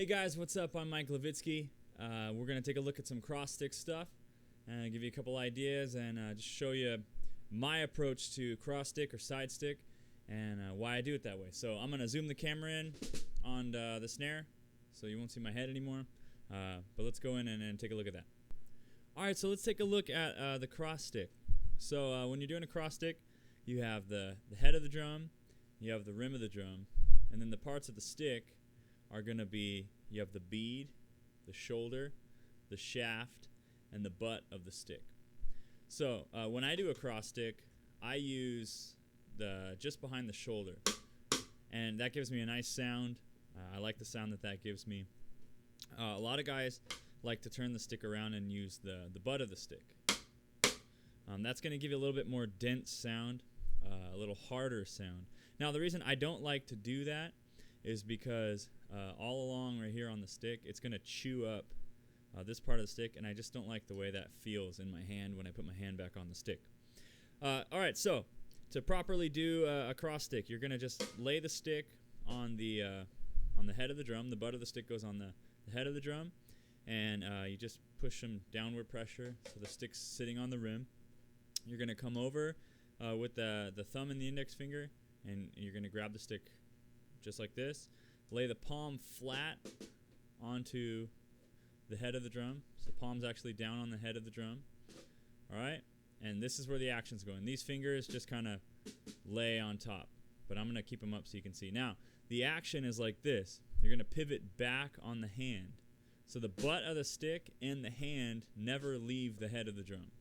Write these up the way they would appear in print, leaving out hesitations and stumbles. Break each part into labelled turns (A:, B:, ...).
A: guys, what's up? I'm Mike Levitsky. We're going to take a look at some cross stick stuff and give you a couple ideas and just show you my approach to cross stick or side stick and why I do it that way. So I'm going to zoom the camera in on the snare so you won't see my head anymore. But let's go in and take a look at that. Alright, so let's take a look at the cross stick. So when you're doing a cross stick, you have the head of the drum, you have the rim of the drum, and then the parts of the stick are going to be, you have the bead, the shoulder, the shaft, and the butt of the stick. So when I do a cross stick, I use the just behind the shoulder, and that gives me a nice sound. I like the sound that gives me. A lot of guys like to turn the stick around and use the butt of the stick. That's going to give you a little bit more dense sound, a little harder sound. Now the reason I don't like to do that is because all along right here on the stick, it's going to chew up this part of the stick, and I just don't like the way that feels in my hand when I put my hand back on the stick. Alright, so to properly do a cross stick, you're going to just lay the stick on the head of the drum. The butt of the stick goes on the head of the drum, and you just push some downward pressure so the stick's sitting on the rim. You're going to come over with the thumb and the index finger, and you're going to grab the stick just like this. Lay the palm flat onto the head of the drum. So the palm's actually down on the head of the drum. Alright? And this is where the action's going. These fingers just kind of lay on top. But I'm going to keep them up so you can see. Now, the action is like this. You're going to pivot back on the hand. So the butt of the stick and the hand never leave the head of the drum.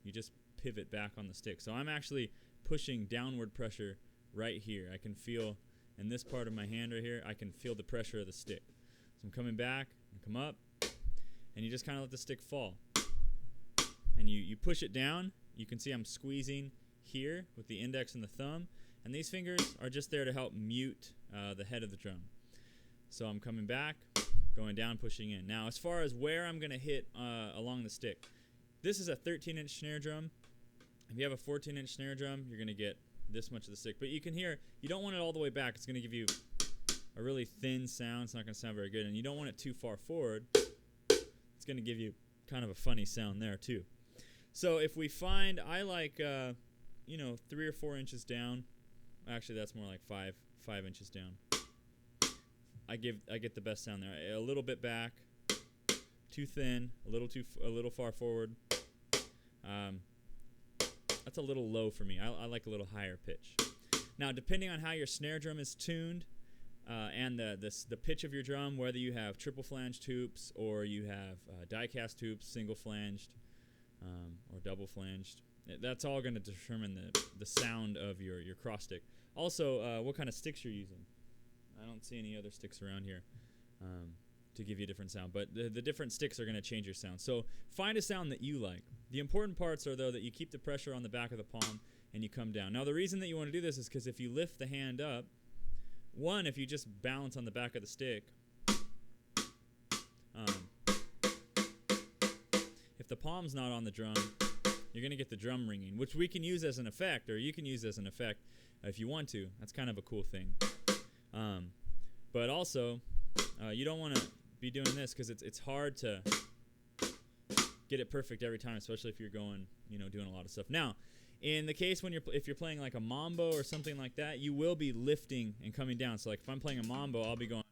A: You just pivot back on the stick. So I'm actually pushing downward pressure right here. I can feel in this part of my hand right here, I can feel the pressure of the stick. So I'm coming back and come up, and you just kind of let the stick fall. And you push it down. You can see I'm squeezing here with the index and the thumb, and these fingers are just there to help mute the head of the drum. So I'm coming back, going down, pushing in. Now as far as where I'm going to hit along the stick, this is a 13-inch snare drum. If you have a 14-inch snare drum, you're going to get this much of the stick. But you can hear, you don't want it all the way back. It's going to give you a really thin sound. It's not going to sound very good. And you don't want it too far forward. It's going to give you kind of a funny sound there too. So if we find, I like, 3 or 4 inches down. Actually, that's more like 5 inches down. I get the best sound there. A little bit back, too thin, a little far forward. That's a little low for me. I like a little higher pitch. Now, depending on how your snare drum is tuned and the pitch of your drum, whether you have triple flanged hoops or you have die-cast hoops, single flanged or double flanged, that's all going to determine the sound of your cross stick. Also, what kind of sticks you're using. I don't see any other sticks around here to give you a different sound, but the different sticks are going to change your sound. So find a sound that you like. The important parts are, though, that you keep the pressure on the back of the palm and you come down. Now, the reason that you want to do this is because if you lift the hand up, one, if you just balance on the back of the stick, if the palm's not on the drum, you're going to get the drum ringing, which we can use as an effect, or you can use as an effect if you want to. That's kind of a cool thing. But also, you don't want to be doing this because it's hard to get it perfect every time, especially if you're going, doing a lot of stuff. Now, in the case if you're playing like a mambo or something like that, you will be lifting and coming down. So like if I'm playing a mambo, I'll be going,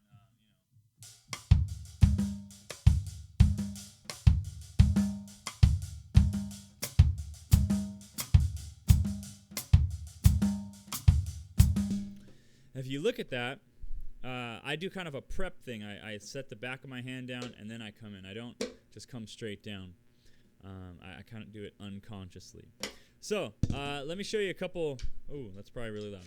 A: If you look at that, I do kind of a prep thing. I set the back of my hand down and then I come in. I don't just come straight down. I kind of do it unconsciously. So let me show you a couple. Oh, that's probably really loud.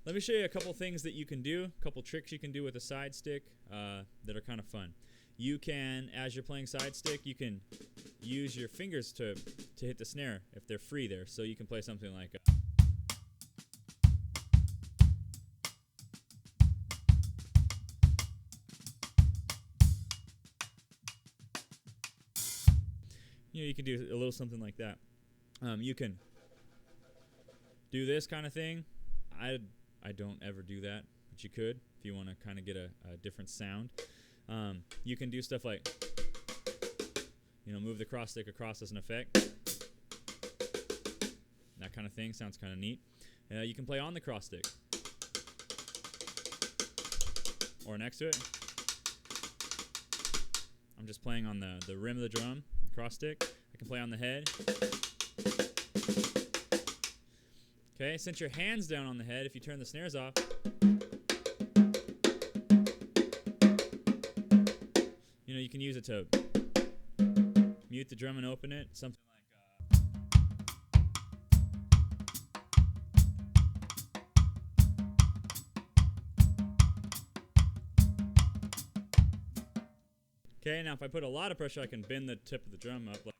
A: Let me show you a couple things that you can do, a couple tricks you can do with a side stick that are kind of fun. You can, as you're playing side stick, you can use your fingers to hit the snare if they're free there. So you can play something like you can do a little something like that. You can do this kind of thing. I don't ever do that, but you could if you want to kind of get a different sound. You can do stuff like, move the cross stick across as an effect. That kind of thing sounds kind of neat. You can play on the cross stick or next to it. I'm just playing on the rim of the drum, cross stick. I can play on the head. Okay, since your hand's down on the head, if you turn the snares off, you can use it to mute the drum and open it. Something like okay, now if I put a lot of pressure, I can bend the tip of the drum up like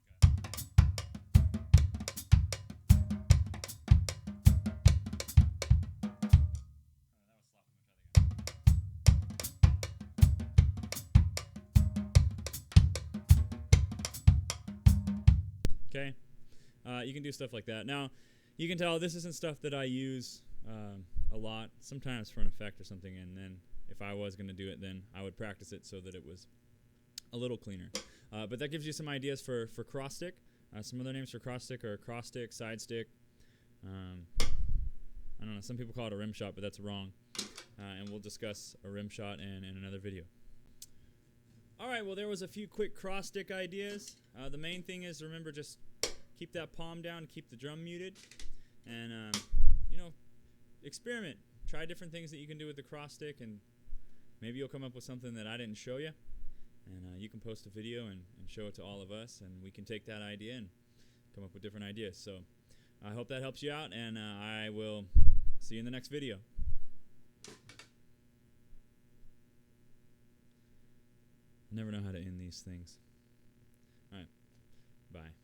A: okay. You can do stuff like that. Now, you can tell this isn't stuff that I use a lot, sometimes for an effect or something, and then if I was going to do it, then I would practice it so that it was a little cleaner. But that gives you some ideas for cross stick. Some other names for cross stick are cross stick, side stick. I don't know, some people call it a rim shot, but that's wrong. And we'll discuss a rim shot in another video. Alright, well there was a few quick cross stick ideas. The main thing is, remember, just keep that palm down, keep the drum muted, and experiment. Try different things that you can do with the cross stick, and maybe you'll come up with something that I didn't show you. And you can post a video and show it to all of us, and we can take that idea and come up with different ideas. So I hope that helps you out, and I will see you in the next video. I never know how to end these things. All right, bye.